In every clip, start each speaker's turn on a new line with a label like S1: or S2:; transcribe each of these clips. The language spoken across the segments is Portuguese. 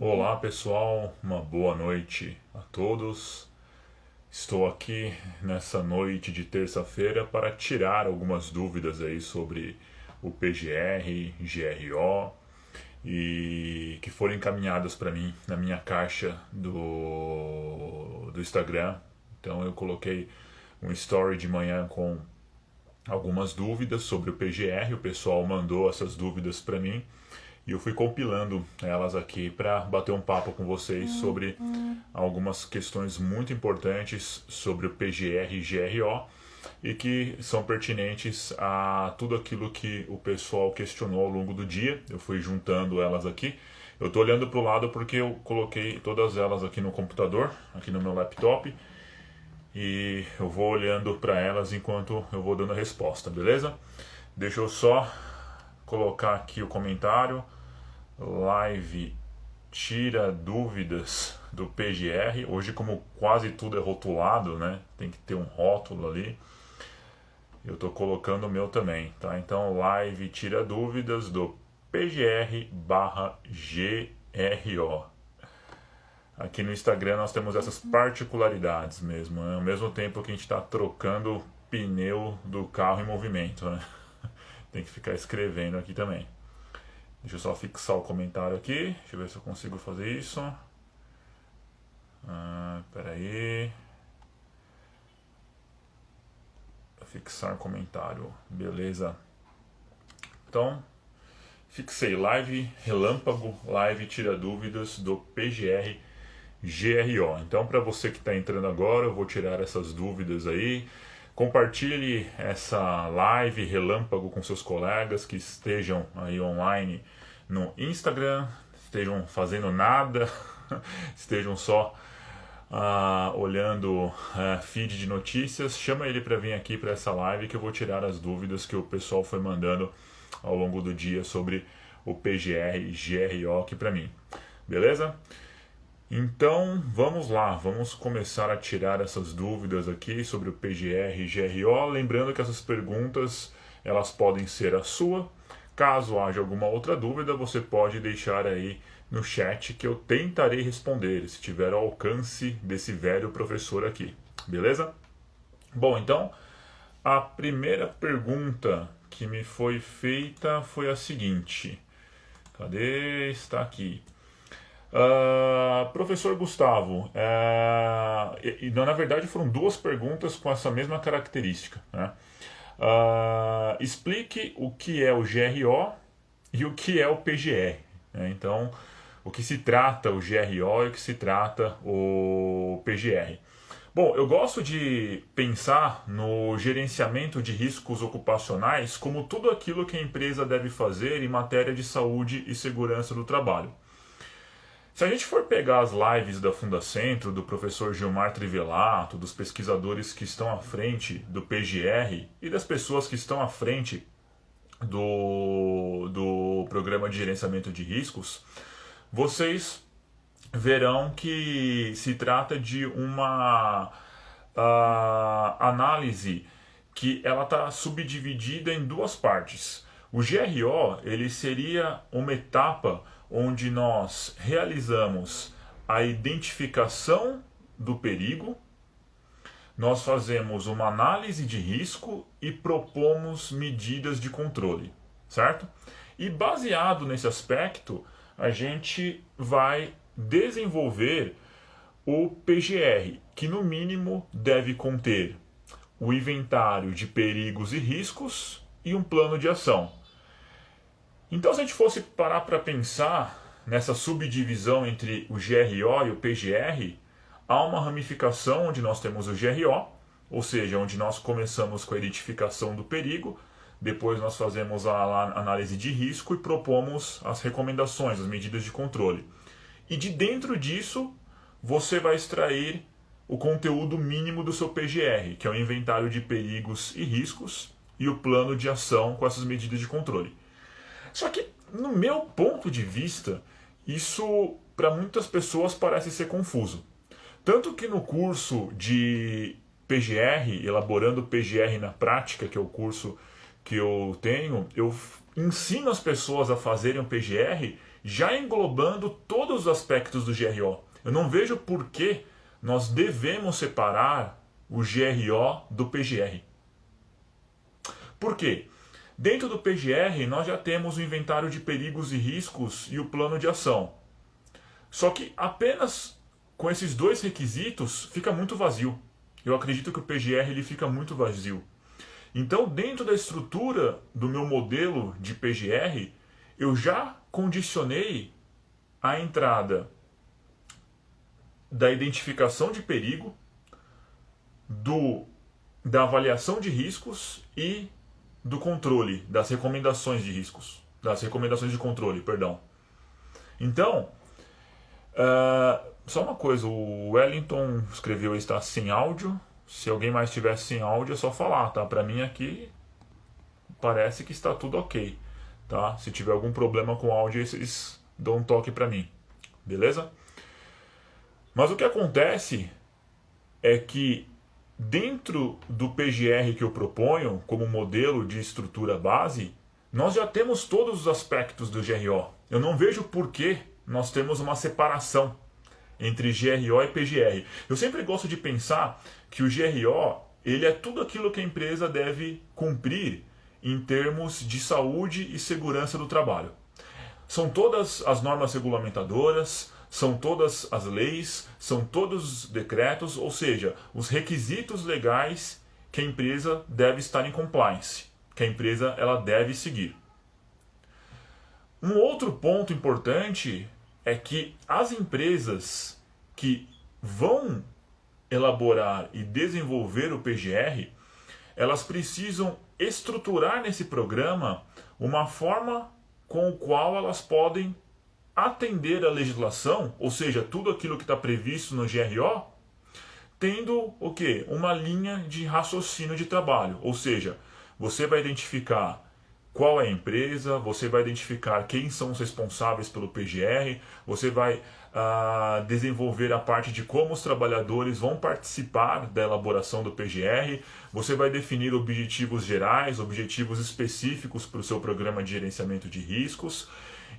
S1: Olá pessoal, uma boa noite a todos. Estou aqui nessa noite de terça-feira para tirar algumas dúvidas aí sobre o PGR, GRO e que foram encaminhadas para mim na minha caixa do Instagram. Então eu coloquei um story de manhã com algumas dúvidas sobre o PGR, o pessoal mandou essas dúvidas para mim e eu fui compilando elas aqui para bater um papo com vocês sobre algumas questões muito importantes sobre o PGR e GRO e que são pertinentes a tudo aquilo que o pessoal questionou ao longo do dia. Eu fui juntando elas aqui. Eu estou olhando para o lado porque eu coloquei todas elas aqui no computador, aqui no meu laptop, e eu vou olhando para elas enquanto eu vou dando a resposta, beleza? Deixa eu só colocar aqui o comentário. Live tira dúvidas do PGR. Hoje, como quase tudo é rotulado, né? Tem que ter um rótulo ali. Eu estou colocando o meu também, tá? Então, live tira dúvidas do PGR/GRO. Aqui no Instagram nós temos essas particularidades mesmo, né? Ao mesmo tempo que a gente está trocando o pneu do carro em movimento, né? Tem que ficar escrevendo aqui também. Deixa eu só fixar o comentário aqui. Deixa eu ver se eu consigo fazer isso. Espera aí. Fixar comentário. Beleza. Então, fixei live relâmpago, live tira dúvidas do PGR GRO. Então, para você que está entrando agora, eu vou tirar essas dúvidas aí. Compartilhe essa live relâmpago com seus colegas que estejam aí online no Instagram, estejam fazendo nada, estejam só olhando feed de notícias. Chama ele para vir aqui para essa live que eu vou tirar as dúvidas que o pessoal foi mandando ao longo do dia sobre o PGR e GRO aqui para mim. Beleza? Então vamos lá, vamos começar a tirar essas dúvidas aqui sobre o PGR e GRO, lembrando que essas perguntas elas podem ser a sua. Caso haja alguma outra dúvida, você pode deixar aí no chat que eu tentarei responder, se tiver ao alcance desse velho professor aqui. Beleza? Bom, então a primeira pergunta que me foi feita foi a seguinte. Cadê? Está aqui. Professor Gustavo, na verdade foram duas perguntas com essa mesma característica, né? Explique o que é o GRO e o que é o PGR, né? Então, o que se trata o GRO e o que se trata o PGR. Bom, eu gosto de pensar no gerenciamento de riscos ocupacionais como tudo aquilo que a empresa deve fazer em matéria de saúde e segurança do trabalho. Se a gente for pegar as lives da Fundacentro, do professor Gilmar Trivelato, dos pesquisadores que estão à frente do PGR e das pessoas que estão à frente do Programa de Gerenciamento de Riscos, vocês verão que se trata de uma análise que ela está subdividida em duas partes. O GRO ele seria uma etapa onde nós realizamos a identificação do perigo, nós fazemos uma análise de risco e propomos medidas de controle, certo? E baseado nesse aspecto, a gente vai desenvolver o PGR, que no mínimo deve conter o inventário de perigos e riscos e um plano de ação. Então, se a gente fosse parar para pensar nessa subdivisão entre o GRO e o PGR, há uma ramificação onde nós temos o GRO, ou seja, onde nós começamos com a identificação do perigo, depois nós fazemos a análise de risco e propomos as recomendações, as medidas de controle. E de dentro disso, você vai extrair o conteúdo mínimo do seu PGR, que é o inventário de perigos e riscos e o plano de ação com essas medidas de controle. Só que, no meu ponto de vista, isso para muitas pessoas parece ser confuso. Tanto que no curso de PGR, elaborando PGR na prática, que é o curso que eu tenho, eu ensino as pessoas a fazerem o PGR já englobando todos os aspectos do GRO. Eu não vejo por que nós devemos separar o GRO do PGR. Por quê? Dentro do PGR nós já temos o inventário de perigos e riscos e o plano de ação. Só que apenas com esses dois requisitos fica muito vazio. Eu acredito que o PGR ele fica muito vazio. Então, dentro da estrutura do meu modelo de PGR, eu já condicionei a entrada da identificação de perigo, da avaliação de riscos e do controle, das recomendações de riscos, das recomendações de controle, perdão. Então, só uma coisa, o Wellington escreveu está sem áudio. Se alguém mais estivesse sem áudio é só falar, tá? Para mim aqui parece que está tudo ok, tá? Se tiver algum problema com o áudio, vocês dão um toque para mim, beleza? Mas o que acontece é que dentro do PGR que eu proponho como modelo de estrutura base, nós já temos todos os aspectos do GRO. Eu não vejo por que nós temos uma separação entre GRO e PGR. Eu sempre gosto de pensar que o GRO ele é tudo aquilo que a empresa deve cumprir em termos de saúde e segurança do trabalho. São todas as normas regulamentadoras, são todas as leis, são todos os decretos, ou seja, os requisitos legais que a empresa deve estar em compliance, que a empresa ela deve seguir. Um outro ponto importante é que as empresas que vão elaborar e desenvolver o PGR, elas precisam estruturar nesse programa uma forma com a qual elas podem atender a legislação, ou seja, tudo aquilo que está previsto no GRO, tendo o quê? Uma linha de raciocínio de trabalho, ou seja, você vai identificar qual é a empresa, você vai identificar quem são os responsáveis pelo PGR, você vai desenvolver a parte de como os trabalhadores vão participar da elaboração do PGR, você vai definir objetivos gerais, objetivos específicos para o seu programa de gerenciamento de riscos,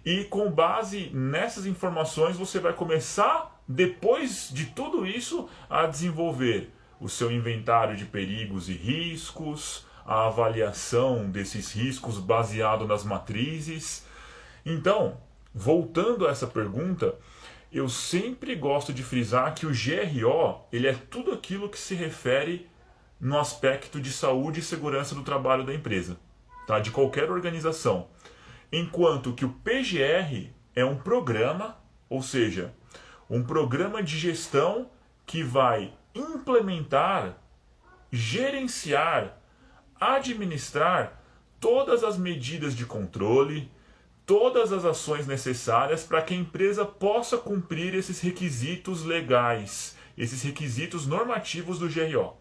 S1: e com base nessas informações você vai começar, depois de tudo isso, a desenvolver o seu inventário de perigos e riscos, a avaliação desses riscos baseado nas matrizes. Então, voltando a essa pergunta, eu sempre gosto de frisar que o GRO ele é tudo aquilo que se refere no aspecto de saúde e segurança do trabalho da empresa, tá? De qualquer organização. Enquanto que o PGR é um programa, ou seja, um programa de gestão que vai implementar, gerenciar, administrar todas as medidas de controle, todas as ações necessárias para que a empresa possa cumprir esses requisitos legais, esses requisitos normativos do GRO.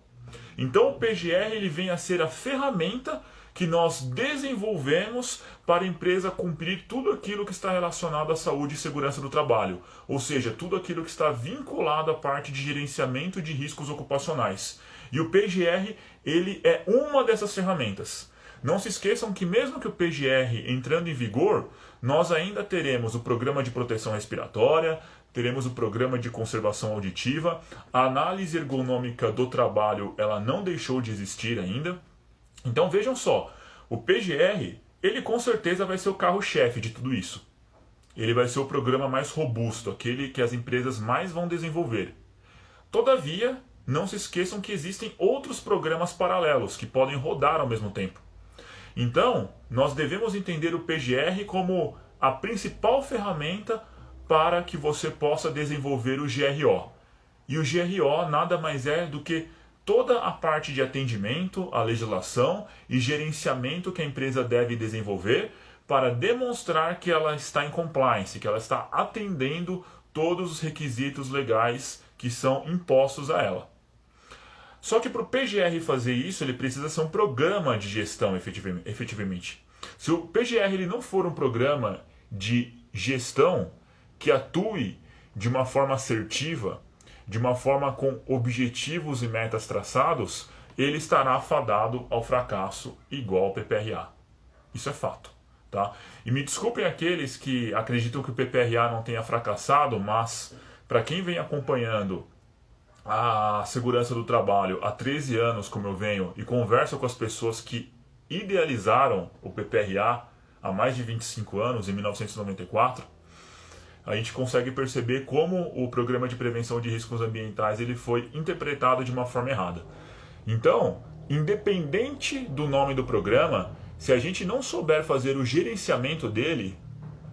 S1: Então o PGR ele vem a ser a ferramenta que nós desenvolvemos para a empresa cumprir tudo aquilo que está relacionado à saúde e segurança do trabalho, ou seja, tudo aquilo que está vinculado à parte de gerenciamento de riscos ocupacionais. E o PGR ele é uma dessas ferramentas. Não se esqueçam que mesmo que o PGR entrando em vigor, nós ainda teremos o programa de proteção respiratória, teremos o programa de conservação auditiva, a análise ergonômica do trabalho ela não deixou de existir ainda. Então vejam só, o PGR ele com certeza vai ser o carro-chefe de tudo isso. Ele vai ser o programa mais robusto, aquele que as empresas mais vão desenvolver. Todavia, não se esqueçam que existem outros programas paralelos que podem rodar ao mesmo tempo. Então, nós devemos entender o PGR como a principal ferramenta para que você possa desenvolver o GRO. E o GRO nada mais é do que toda a parte de atendimento à legislação e gerenciamento que a empresa deve desenvolver para demonstrar que ela está em compliance, que ela está atendendo todos os requisitos legais que são impostos a ela. Só que para o PGR fazer isso, ele precisa ser um programa de gestão efetivamente. Se o PGR ele não for um programa de gestão que atue de uma forma assertiva, de uma forma com objetivos e metas traçados, ele estará fadado ao fracasso igual ao PPRA. Isso é fato. Tá? E me desculpem aqueles que acreditam que o PPRA não tenha fracassado, mas para quem vem acompanhando a segurança do trabalho há 13 anos, como eu venho, e converso com as pessoas que idealizaram o PPRA há mais de 25 anos, em 1994, a gente consegue perceber como o Programa de Prevenção de Riscos Ambientais ele foi interpretado de uma forma errada. Então, independente do nome do programa, se a gente não souber fazer o gerenciamento dele,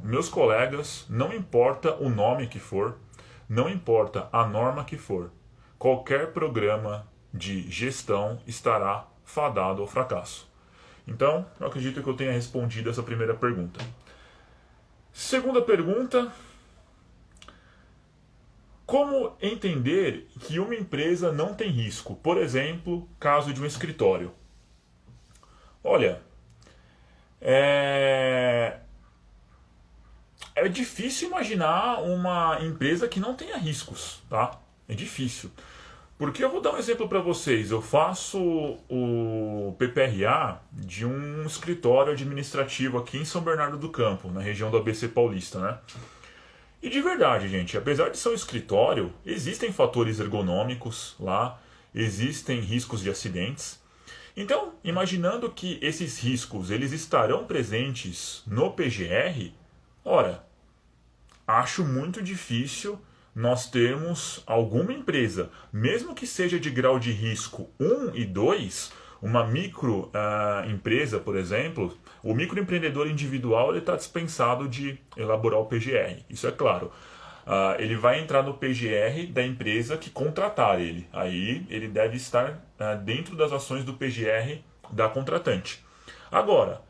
S1: meus colegas, não importa o nome que for, não importa a norma que for, qualquer programa de gestão estará fadado ao fracasso. Então, eu acredito que eu tenha respondido essa primeira pergunta. Segunda pergunta: como entender que uma empresa não tem risco? Por exemplo, caso de um escritório. Olha, é difícil imaginar uma empresa que não tenha riscos, tá? É difícil. Porque eu vou dar um exemplo para vocês. Eu faço o PPRA de um escritório administrativo aqui em São Bernardo do Campo, na região do ABC Paulista, né? E de verdade, gente, apesar de ser um escritório, existem fatores ergonômicos lá, existem riscos de acidentes. Então, imaginando que esses riscos eles estarão presentes no PGR, ora, acho muito difícil nós termos alguma empresa, mesmo que seja de grau de risco 1 e 2, uma micro empresa, por exemplo, o microempreendedor individual ele está dispensado de elaborar o PGR, isso é claro. Ele vai entrar no PGR da empresa que contratar ele. Aí ele deve estar dentro das ações do PGR da contratante. Agora,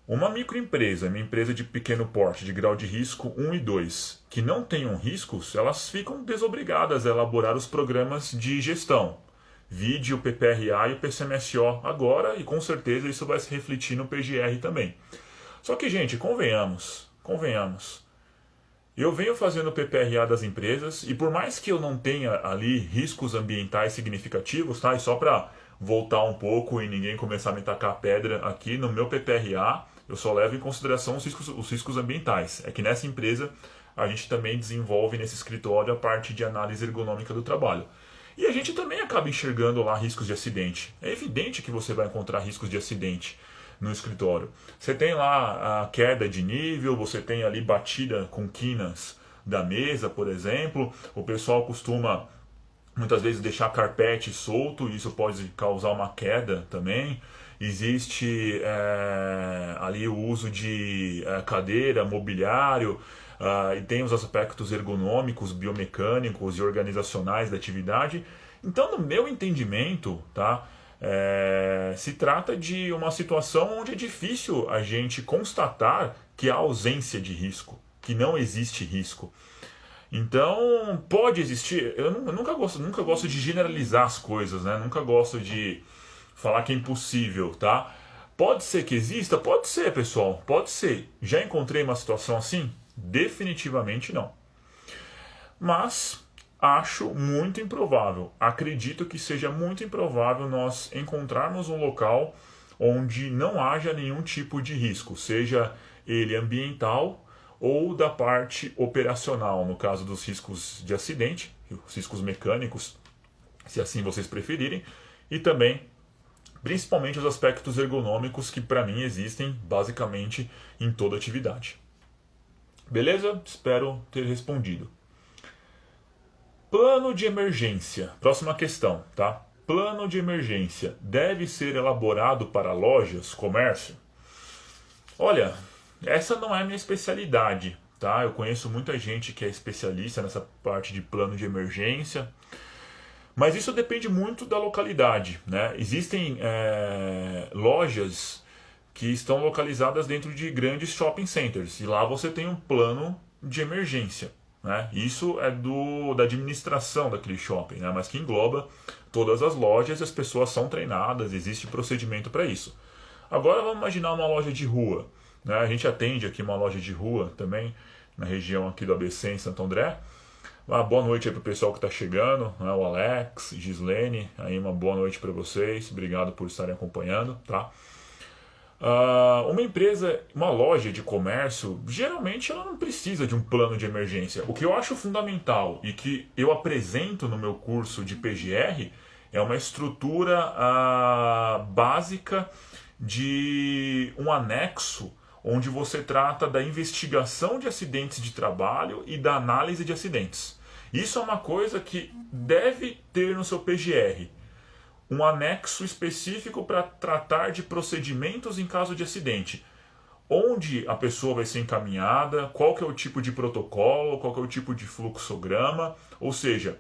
S1: uma microempresa, uma empresa de pequeno porte, de grau de risco 1 e 2, que não tenham riscos, elas ficam desobrigadas a elaborar os programas de gestão. Vide o PPRA e o PCMSO agora, e com certeza isso vai se refletir no PGR também. Só que, gente, convenhamos. Eu venho fazendo o PPRA das empresas, e por mais que eu não tenha ali riscos ambientais significativos, tá? E só para voltar um pouco e ninguém começar a me tacar pedra aqui, no meu PPRA eu só levo em consideração os riscos ambientais. É que nessa empresa a gente também desenvolve nesse escritório a parte de análise ergonômica do trabalho. E a gente também acaba enxergando lá riscos de acidente. É evidente que você vai encontrar riscos de acidente no escritório. Você tem lá a queda de nível, você tem ali batida com quinas da mesa, por exemplo. O pessoal costuma muitas vezes deixar carpete solto, e isso pode causar uma queda também. Existe ali o uso de cadeira, mobiliário, e tem os aspectos ergonômicos, biomecânicos e organizacionais da atividade. Então, no meu entendimento, tá, se trata de uma situação onde é difícil a gente constatar que há ausência de risco, que não existe risco. Então, pode existir. Eu nunca gosto de generalizar as coisas, né? Nunca gosto de falar que é impossível, tá? Pode ser que exista? Pode ser, pessoal. Pode ser. Já encontrei uma situação assim? Definitivamente não. Mas acho muito improvável. Acredito que seja muito improvável nós encontrarmos um local onde não haja nenhum tipo de risco, seja ele ambiental ou da parte operacional, no caso dos riscos de acidente, os riscos mecânicos, se assim vocês preferirem, e também, principalmente, os aspectos ergonômicos que para mim existem basicamente em toda atividade. Beleza? Espero ter respondido. Plano de emergência. Próxima questão, tá? Plano de emergência deve ser elaborado para lojas, comércio? Olha, essa não é a minha especialidade, tá? Eu conheço muita gente que é especialista nessa parte de plano de emergência, mas isso depende muito da localidade, né? Existem lojas que estão localizadas dentro de grandes shopping centers, e lá você tem um plano de emergência, né? Isso é da administração daquele shopping, né? Mas que engloba todas as lojas, e as pessoas são treinadas, existe procedimento para isso. Agora vamos imaginar uma loja de rua, né? A gente atende aqui uma loja de rua também, na região aqui do ABC, em Santo André. Uma boa noite aí para o pessoal que está chegando, né? O Alex, Gislene, aí uma boa noite para vocês, obrigado por estarem acompanhando, tá? Uma empresa, uma loja de comércio, geralmente ela não precisa de um plano de emergência. O que eu acho fundamental e que eu apresento no meu curso de PGR é uma estrutura básica de um anexo onde você trata da investigação de acidentes de trabalho e da análise de acidentes. Isso é uma coisa que deve ter no seu PGR. Um anexo específico para tratar de procedimentos em caso de acidente. Onde a pessoa vai ser encaminhada, qual que é o tipo de protocolo, qual que é o tipo de fluxograma, ou seja,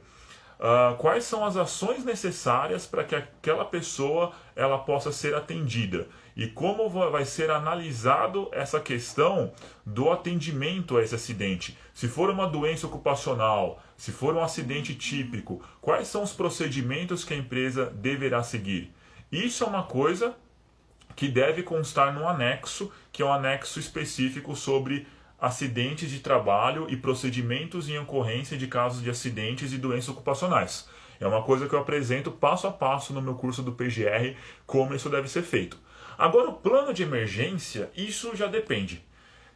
S1: quais são as ações necessárias para que aquela pessoa ela possa ser atendida e como vai ser analisado essa questão do atendimento a esse acidente. Se for uma doença ocupacional, se for um acidente típico, quais são os procedimentos que a empresa deverá seguir? Isso é uma coisa que deve constar no anexo, que é um anexo específico sobre acidentes de trabalho e procedimentos em ocorrência de casos de acidentes e doenças ocupacionais. É uma coisa que eu apresento passo a passo no meu curso do PGR, como isso deve ser feito. Agora, o plano de emergência, isso já depende.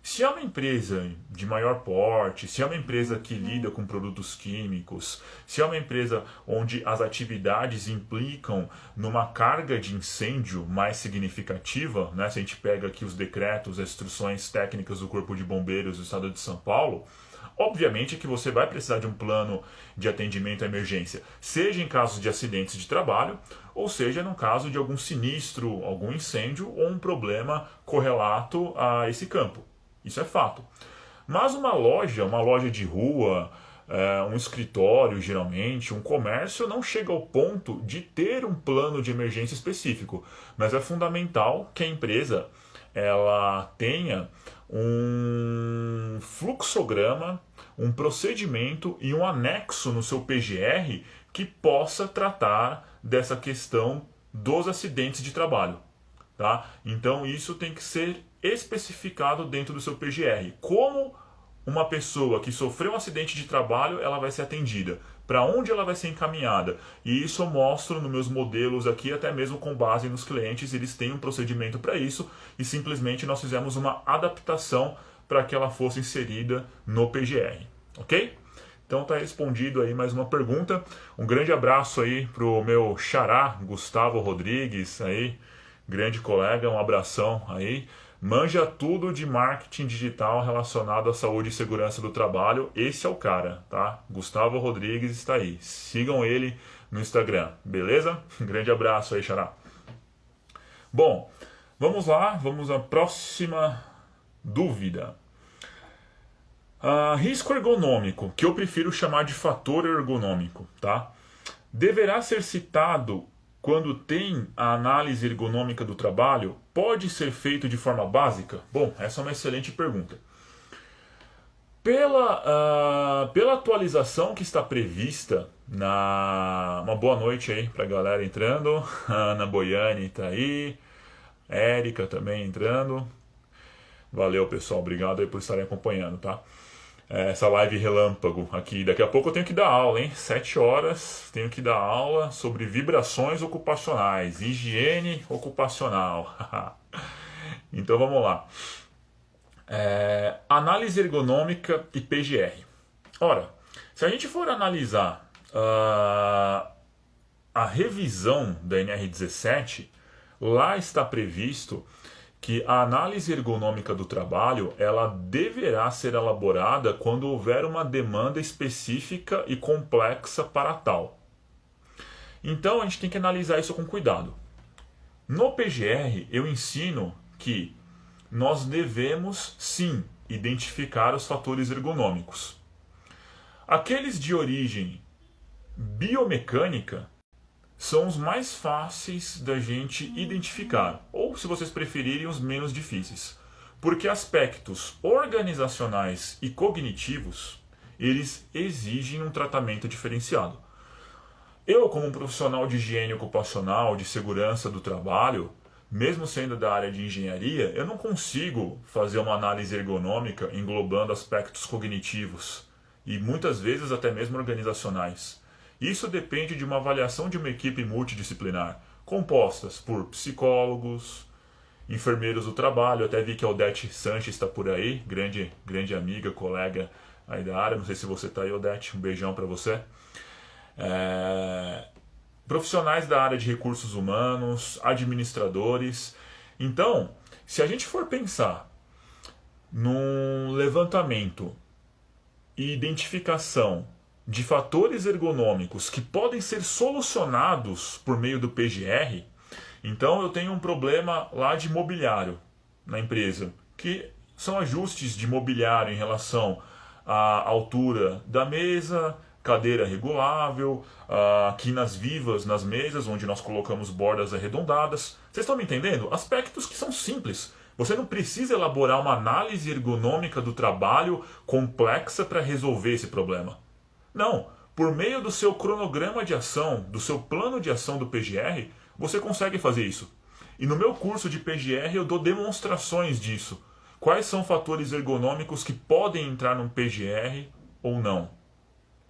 S1: Se é uma empresa de maior porte, se é uma empresa que lida com produtos químicos, se é uma empresa onde as atividades implicam numa carga de incêndio mais significativa, né? Se a gente pega aqui os decretos, as instruções técnicas do Corpo de Bombeiros do Estado de São Paulo, obviamente que você vai precisar de um plano de atendimento à emergência, seja em casos de acidentes de trabalho, ou seja no caso de algum sinistro, algum incêndio ou um problema correlato a esse campo. Isso é fato. Mas uma loja de rua, um escritório geralmente, um comércio, não chega ao ponto de ter um plano de emergência específico. Mas é fundamental que a empresa ela tenha um fluxograma, um procedimento e um anexo no seu PGR que possa tratar dessa questão dos acidentes de trabalho. Tá? Então isso tem que ser especificado dentro do seu PGR. Como uma pessoa que sofreu um acidente de trabalho ela vai ser atendida, para onde ela vai ser encaminhada. E isso eu mostro nos meus modelos aqui, até mesmo com base nos clientes, eles têm um procedimento para isso e simplesmente nós fizemos uma adaptação para que ela fosse inserida no PGR. Ok? Então tá respondido aí mais uma pergunta. Um grande abraço aí pro meu xará, Gustavo Rodrigues, aí, grande colega, um abração aí. Manja tudo de marketing digital relacionado à saúde e segurança do trabalho. Esse é o cara, tá? Gustavo Rodrigues está aí. Sigam ele no Instagram, beleza? Um grande abraço aí, xará. Bom, vamos lá, vamos à próxima dúvida. Risco ergonômico, que eu prefiro chamar de fator ergonômico, tá? Deverá ser citado quando tem a análise ergonômica do trabalho, pode ser feito de forma básica? Bom, essa é uma excelente pergunta. Pela atualização que está prevista, uma boa noite aí para a galera entrando, a Ana Boiani está aí, Érica também entrando. Valeu, pessoal, obrigado aí por estarem acompanhando, tá? Essa live relâmpago aqui. Daqui a pouco eu tenho que dar aula, hein? 7 horas, tenho que dar aula sobre vibrações ocupacionais, higiene ocupacional. Então vamos lá. Análise ergonômica e PGR. Ora, se a gente for analisar a revisão da NR17, lá está previsto que a análise ergonômica do trabalho ela deverá ser elaborada quando houver uma demanda específica e complexa para tal. Então a gente tem que analisar isso com cuidado. No PGR eu ensino que nós devemos sim identificar os fatores ergonômicos. Aqueles de origem biomecânica são os mais fáceis da gente identificar, ou se vocês preferirem, os menos difíceis. Porque aspectos organizacionais e cognitivos, eles exigem um tratamento diferenciado. Eu, como um profissional de higiene ocupacional, de segurança do trabalho, mesmo sendo da área de engenharia, eu não consigo fazer uma análise ergonômica englobando aspectos cognitivos. e muitas vezes até mesmo organizacionais. Isso depende de uma avaliação de uma equipe multidisciplinar, compostas por psicólogos, enfermeiros do trabalho. Até vi que a Odete Sanches está por aí, grande amiga, colega aí da área. Não sei se você está aí, Odete, um beijão para você. Profissionais da área de recursos humanos, administradores. Então, se a gente for pensar num levantamento e identificação de fatores ergonômicos que podem ser solucionados por meio do PGR, então eu tenho um problema lá de mobiliário na empresa, que são ajustes de mobiliário em relação à altura da mesa, cadeira regulável, quinas vivas nas mesas, onde nós colocamos bordas arredondadas. Vocês estão me entendendo? Aspectos que são simples. Você não precisa elaborar uma análise ergonômica do trabalho complexa para resolver esse problema. Não. Por meio do seu cronograma de ação, do seu plano de ação do PGR, você consegue fazer isso. E no meu curso de PGR eu dou demonstrações disso. Quais são fatores ergonômicos que podem entrar no PGR ou não?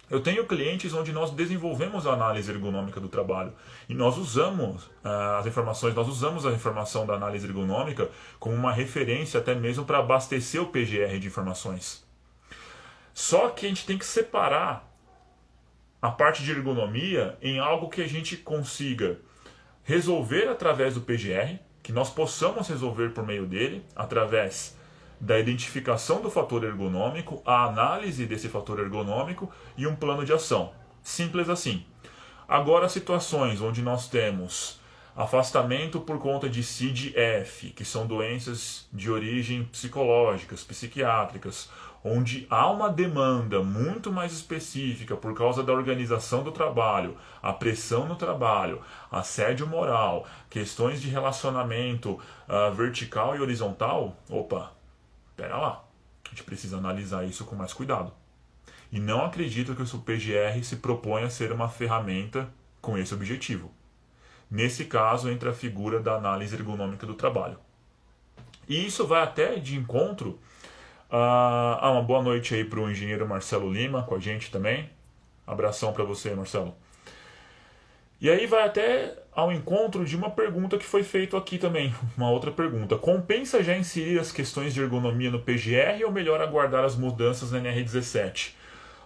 S1: Eu tenho clientes onde nós desenvolvemos a análise ergonômica do trabalho e nós usamos as informações, nós usamos a informação da análise ergonômica como uma referência até mesmo para abastecer o PGR de informações. Só que a gente tem que separar a parte de ergonomia em algo que a gente consiga resolver através do PGR, que nós possamos resolver por meio dele, através da identificação do fator ergonômico, a análise desse fator ergonômico e um plano de ação. Simples assim. Agora, situações onde nós temos afastamento por conta de CID-F, que são doenças de origem psicológicas, psiquiátricas, onde há uma demanda muito mais específica por causa da organização do trabalho, a pressão no trabalho, assédio moral, questões de relacionamento vertical e horizontal. Opa, pera lá, a gente precisa analisar isso com mais cuidado. E não acredito que o PGR se propõe a ser uma ferramenta com esse objetivo. Nesse caso, entra a figura da análise ergonômica do trabalho. E isso vai até de encontro uma boa noite aí para o engenheiro Marcelo Lima com a gente também. Abração para você, Marcelo. E aí vai até ao encontro de uma pergunta que foi feita aqui também, uma outra pergunta. Compensa já inserir as questões de ergonomia no PGR ou melhor aguardar as mudanças na NR17?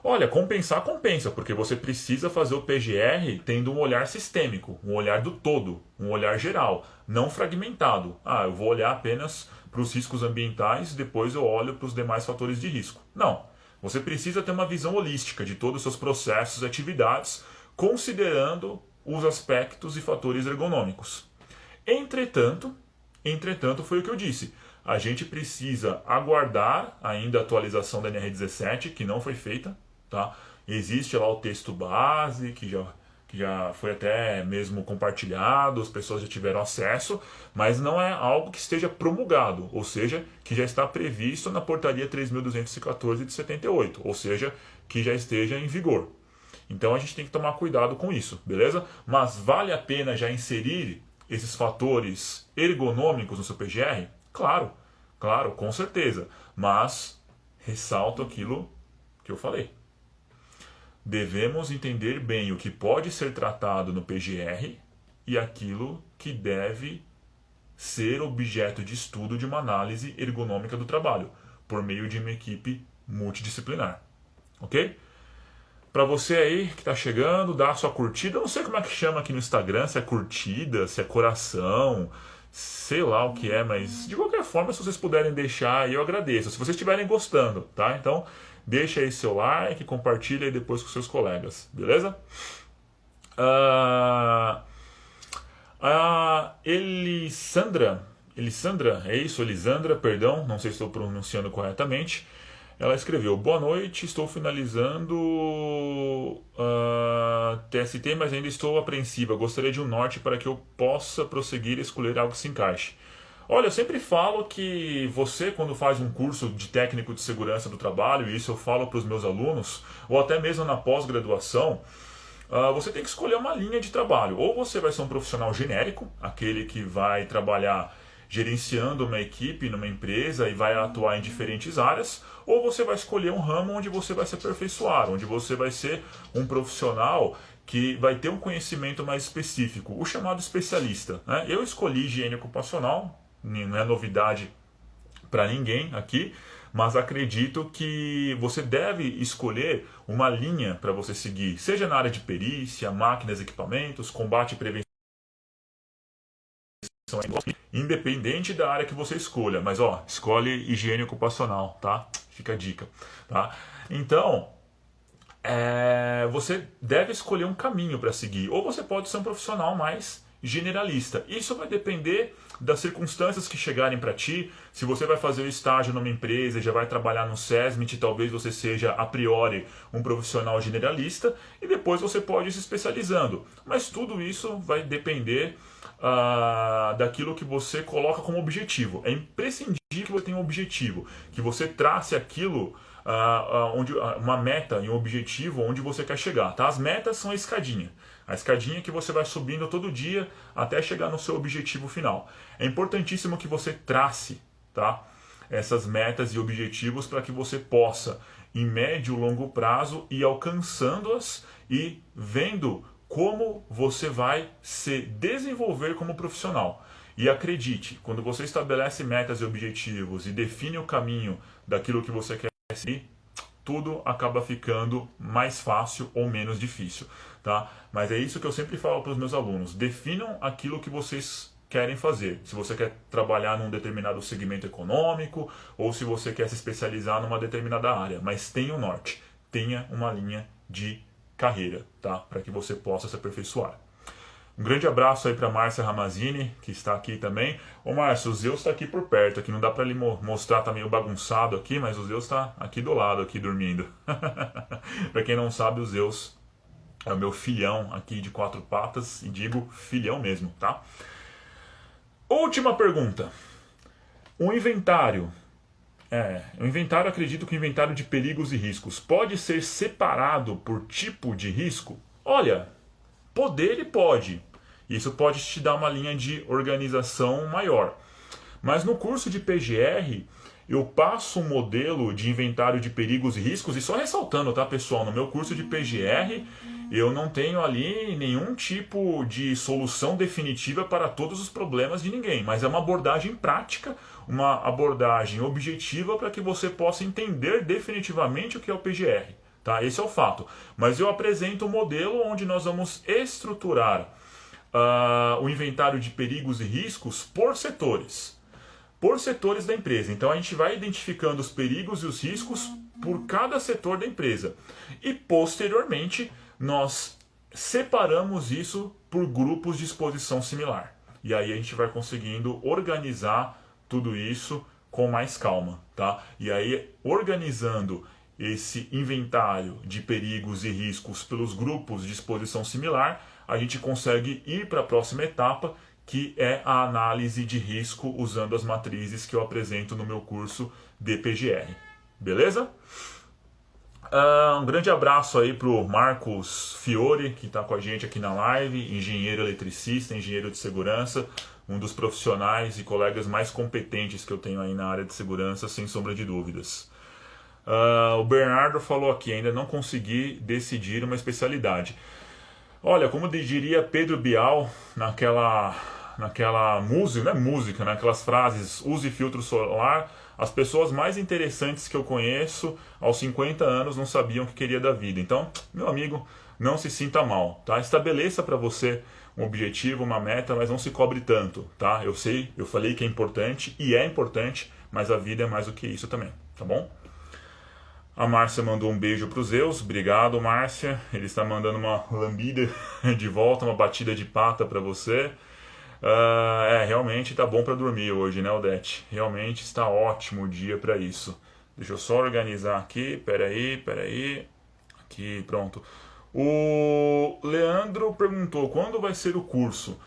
S1: Olha, compensar compensa, porque você precisa fazer o PGR tendo um olhar sistêmico, um olhar do todo, um olhar geral, não fragmentado. Eu vou olhar apenas para os riscos ambientais, depois eu olho para os demais fatores de risco. Não, você precisa ter uma visão holística de todos os seus processos e atividades, considerando os aspectos e fatores ergonômicos. Entretanto, foi o que eu disse, a gente precisa aguardar ainda a atualização da NR17, que não foi feita, tá? Existe lá o texto base, que já foi até mesmo compartilhado, as pessoas já tiveram acesso, mas não é algo que esteja promulgado, ou seja, que já está previsto na portaria 3.214 de 78, ou seja, que já esteja em vigor. Então a gente tem que tomar cuidado com isso, beleza? Mas vale a pena já inserir esses fatores ergonômicos no seu PGR? Claro, com certeza, mas ressalto aquilo que eu falei. Devemos entender bem o que pode ser tratado no PGR e aquilo que deve ser objeto de estudo de uma análise ergonômica do trabalho, por meio de uma equipe multidisciplinar. Ok? Para você aí que está chegando, dá a sua curtida. Eu não sei como é que chama aqui no Instagram, se é curtida, se é coração, sei lá o que é, mas de qualquer forma, se vocês puderem deixar aí, eu agradeço. Se vocês estiverem gostando, tá? Então, deixa aí seu like, compartilha aí depois com seus colegas, beleza? Elisandra, é isso? Elisandra, perdão, não sei se estou pronunciando corretamente. Ela escreveu: boa noite, estou finalizando TST, mas ainda estou apreensiva. Gostaria de um norte para que eu possa prosseguir e escolher algo que se encaixe. Olha, eu sempre falo que você, quando faz um curso de técnico de segurança do trabalho, e isso eu falo para os meus alunos, ou até mesmo na pós-graduação, você tem que escolher uma linha de trabalho. Ou você vai ser um profissional genérico, aquele que vai trabalhar gerenciando uma equipe numa empresa e vai atuar em diferentes áreas, ou você vai escolher um ramo onde você vai se aperfeiçoar, onde você vai ser um profissional que vai ter um conhecimento mais específico, o chamado especialista, né? Eu escolhi higiene ocupacional, não é novidade para ninguém aqui, mas acredito que você deve escolher uma linha para você seguir, seja na área de perícia, máquinas, equipamentos, combate e prevenção, independente da área que você escolha. Mas ó, escolhe higiene ocupacional, tá? Fica a dica, tá? Então, você deve escolher um caminho para seguir, ou você pode ser um profissional mais generalista. Isso vai depender das circunstâncias que chegarem para ti. Se você vai fazer o estágio numa empresa e já vai trabalhar no SESMIT, talvez você seja a priori um profissional generalista e depois você pode ir se especializando. Mas tudo isso vai depender daquilo que você coloca como objetivo. É imprescindível que você tenha um objetivo, que você trace aquilo, uma meta e um objetivo onde você quer chegar. Tá? As metas são a escadinha que você vai subindo todo dia até chegar no seu objetivo final. É importantíssimo que você trace, tá, essas metas e objetivos para que você possa, em médio e longo prazo, ir alcançando-as e vendo como você vai se desenvolver como profissional. E acredite, quando você estabelece metas e objetivos e define o caminho daquilo que você quer seguir, tudo acaba ficando mais fácil ou menos difícil, tá? Mas é isso que eu sempre falo para os meus alunos: definam aquilo que vocês querem fazer. Se você quer trabalhar num determinado segmento econômico ou se você quer se especializar numa determinada área, mas tenha um norte, tenha uma linha de carreira, tá? Para que você possa se aperfeiçoar. Um grande abraço aí para Márcia Ramazini, que está aqui também. Ô Márcio, o Zeus está aqui por perto, aqui não dá para ele mostrar, tá meio bagunçado aqui, mas o Zeus está aqui do lado, aqui dormindo. Para quem não sabe, o Zeus é o meu filhão aqui de 4 patas, e digo filhão mesmo, tá? Última pergunta. Um inventário, acredito que o inventário de perigos e riscos pode ser separado por tipo de risco? Olha, poder ele pode. Isso pode te dar uma linha de organização maior. Mas no curso de PGR, eu passo um modelo de inventário de perigos e riscos, e só ressaltando, tá, pessoal, no meu curso de PGR, eu não tenho ali nenhum tipo de solução definitiva para todos os problemas de ninguém, mas é uma abordagem prática, uma abordagem objetiva para que você possa entender definitivamente o que é o PGR. Tá? Esse é o fato. Mas eu apresento um modelo onde nós vamos estruturar o inventário de perigos e riscos por setores da empresa. Então a gente vai identificando os perigos e os riscos por cada setor da empresa. E posteriormente nós separamos isso por grupos de exposição similar. E aí a gente vai conseguindo organizar tudo isso com mais calma. Tá? E aí, organizando esse inventário de perigos e riscos pelos grupos de exposição similar, a gente consegue ir para a próxima etapa, que é a análise de risco usando as matrizes que eu apresento no meu curso de PGR. Beleza? Um grande abraço aí para o Marcos Fiore, que está com a gente aqui na live, engenheiro eletricista, engenheiro de segurança, um dos profissionais e colegas mais competentes que eu tenho aí na área de segurança, sem sombra de dúvidas. O Bernardo falou aqui: ainda não consegui decidir uma especialidade. Olha, como diria Pedro Bial naquela música, não é música, naquelas frases: use filtro solar. As pessoas mais interessantes que eu conheço aos 50 anos não sabiam o que queria da vida. Então, meu amigo, não se sinta mal, tá? Estabeleça para você um objetivo, uma meta, mas não se cobre tanto, tá? Eu sei, eu falei que é importante, e é importante, mas a vida é mais do que isso também, tá bom? A Márcia mandou um beijo pro Zeus. Obrigado, Márcia. Ele está mandando uma lambida de volta, uma batida de pata para você. Realmente tá bom para dormir hoje, né, Odete? Realmente está ótimo o dia para isso. Deixa eu só organizar aqui. Peraí. Aqui, pronto. O Leandro perguntou: quando vai ser o curso?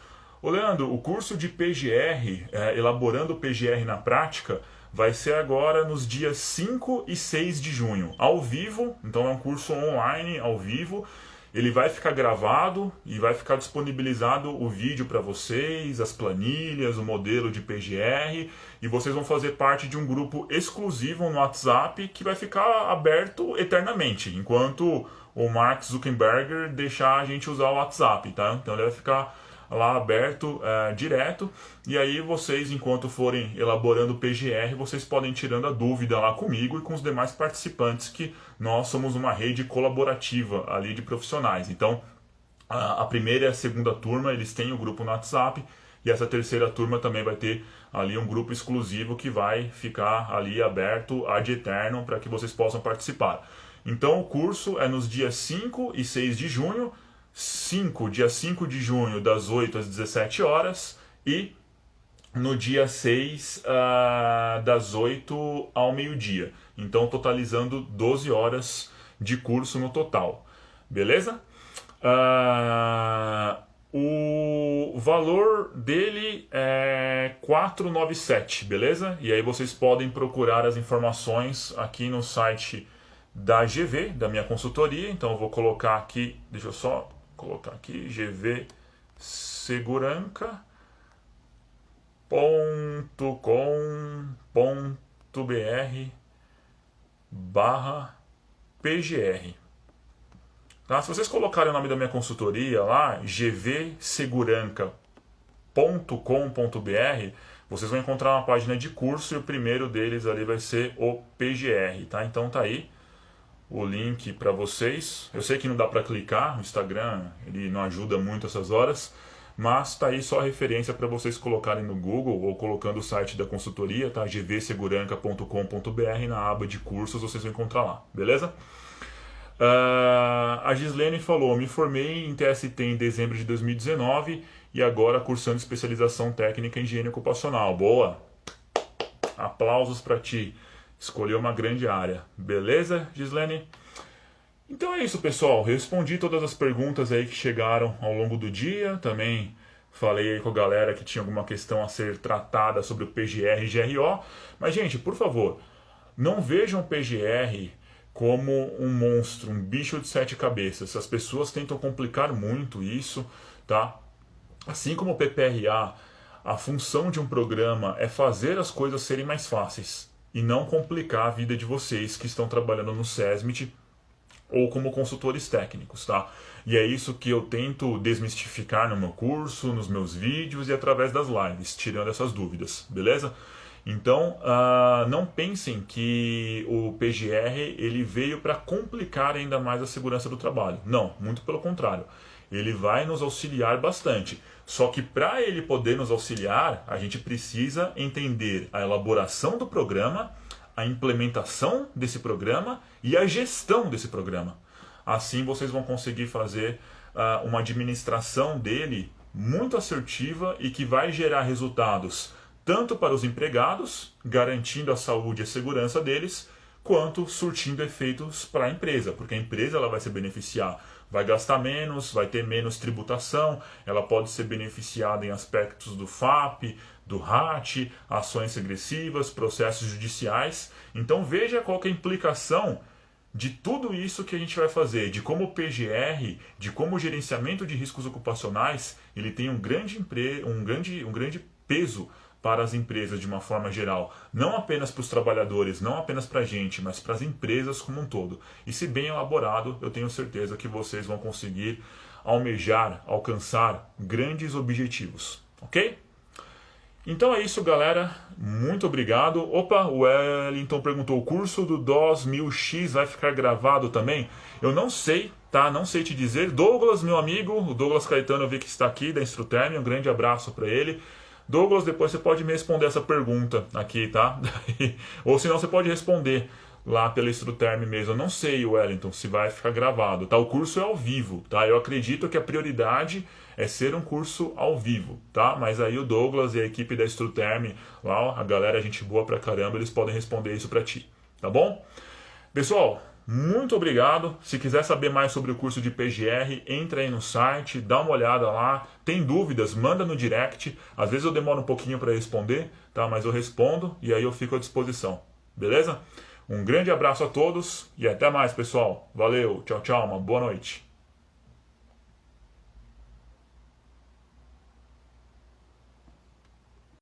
S1: Ô, Leandro, o curso de PGR, elaborando o PGR na prática, vai ser agora nos dias 5 e 6 de junho, ao vivo. Então é um curso online, ao vivo. ele vai ficar gravado e vai ficar disponibilizado o vídeo para vocês, as planilhas, o modelo de PGR, e vocês vão fazer parte de um grupo exclusivo no WhatsApp que vai ficar aberto eternamente, enquanto o Mark Zuckerberg deixar a gente usar o WhatsApp, tá? Então ele vai ficar lá aberto direto, e aí vocês, enquanto forem elaborando o PGR, vocês podem ir tirando a dúvida lá comigo e com os demais participantes, que nós somos uma rede colaborativa ali de profissionais. Então a primeira e a segunda turma, eles têm o grupo no WhatsApp, e essa terceira turma também vai ter ali um grupo exclusivo que vai ficar ali aberto ad eterno para que vocês possam participar. Então o curso é nos dias 5 e 6 de junho, dia 5 de junho, das 8 às 17 horas, e no dia 6, das 8 ao meio-dia. Então, totalizando 12 horas de curso no total. Beleza? O valor dele é 497, beleza? E aí vocês podem procurar as informações aqui no site da GV, da minha consultoria. Então eu vou colocar aqui, deixa eu só colocar aqui, gvseguranca.com.br/PGR. Tá? Se vocês colocarem o nome da minha consultoria lá, gvseguranca.com.br, vocês vão encontrar uma página de curso, e o primeiro deles ali vai ser o PGR, tá? Então tá aí o link para vocês. Eu sei que não dá para clicar, o Instagram ele não ajuda muito essas horas, mas tá aí só a referência para vocês colocarem no Google ou colocando o site da consultoria, tá? gvseguranca.com.br, na aba de cursos vocês vão encontrar lá, beleza? A Gislene falou: me formei em TST em dezembro de 2019 e agora cursando especialização técnica em higiene ocupacional. Boa! Aplausos para ti. Escolheu uma grande área. Beleza, Gislene? Então é isso, pessoal. Respondi todas as perguntas aí que chegaram ao longo do dia. Também falei aí com a galera que tinha alguma questão a ser tratada sobre o PGR e GRO. Mas, gente, por favor, não vejam o PGR como um monstro, um bicho de 7 cabeças. As pessoas tentam complicar muito isso, tá? Assim como o PPRA, a função de um programa é fazer as coisas serem mais fáceis e não complicar a vida de vocês que estão trabalhando no SESMIT ou como consultores técnicos, tá? E é isso que eu tento desmistificar no meu curso, nos meus vídeos e através das lives, tirando essas dúvidas, beleza? Então, não pensem que o PGR ele veio para complicar ainda mais a segurança do trabalho. Não, muito pelo contrário. Ele vai nos auxiliar bastante. Só que para ele poder nos auxiliar, a gente precisa entender a elaboração do programa, a implementação desse programa e a gestão desse programa. Assim vocês vão conseguir fazer uma administração dele muito assertiva e que vai gerar resultados tanto para os empregados, garantindo a saúde e a segurança deles, quanto surtindo efeitos para a empresa, porque a empresa ela vai se beneficiar, vai gastar menos, vai ter menos tributação, ela pode ser beneficiada em aspectos do FAP, do RAT, ações regressivas, processos judiciais. Então veja qual que é a implicação de tudo isso que a gente vai fazer, de como o PGR, de como o gerenciamento de riscos ocupacionais, ele tem um grande peso para as empresas de uma forma geral, não apenas para os trabalhadores, não apenas para a gente, mas para as empresas como um todo. E se bem elaborado, eu tenho certeza que vocês vão conseguir almejar, alcançar grandes objetivos, ok? Então é isso, galera. Muito obrigado. Opa, o Wellington perguntou: o curso do DOS 1000X vai ficar gravado também? Eu não sei, tá? Não sei te dizer. Douglas, meu amigo, o Douglas Caetano, eu vi que está aqui, da Instruterm, um grande abraço para ele. Douglas, depois você pode me responder essa pergunta aqui, tá? Ou senão você pode responder lá pela Instruterm mesmo. Eu não sei, Wellington, se vai ficar gravado, tá? O curso é ao vivo, tá? Eu acredito que a prioridade é ser um curso ao vivo, tá? Mas aí o Douglas e a equipe da Instruterm, lá, a galera, gente boa pra caramba, eles podem responder isso pra ti, tá bom? Pessoal, muito obrigado. Se quiser saber mais sobre o curso de PGR, entra aí no site, dá uma olhada lá. Tem dúvidas, manda no direct. Às vezes eu demoro um pouquinho para responder, tá? Mas eu respondo e aí eu fico à disposição. Beleza? Um grande abraço a todos e até mais, pessoal. Valeu, tchau, tchau, uma boa noite.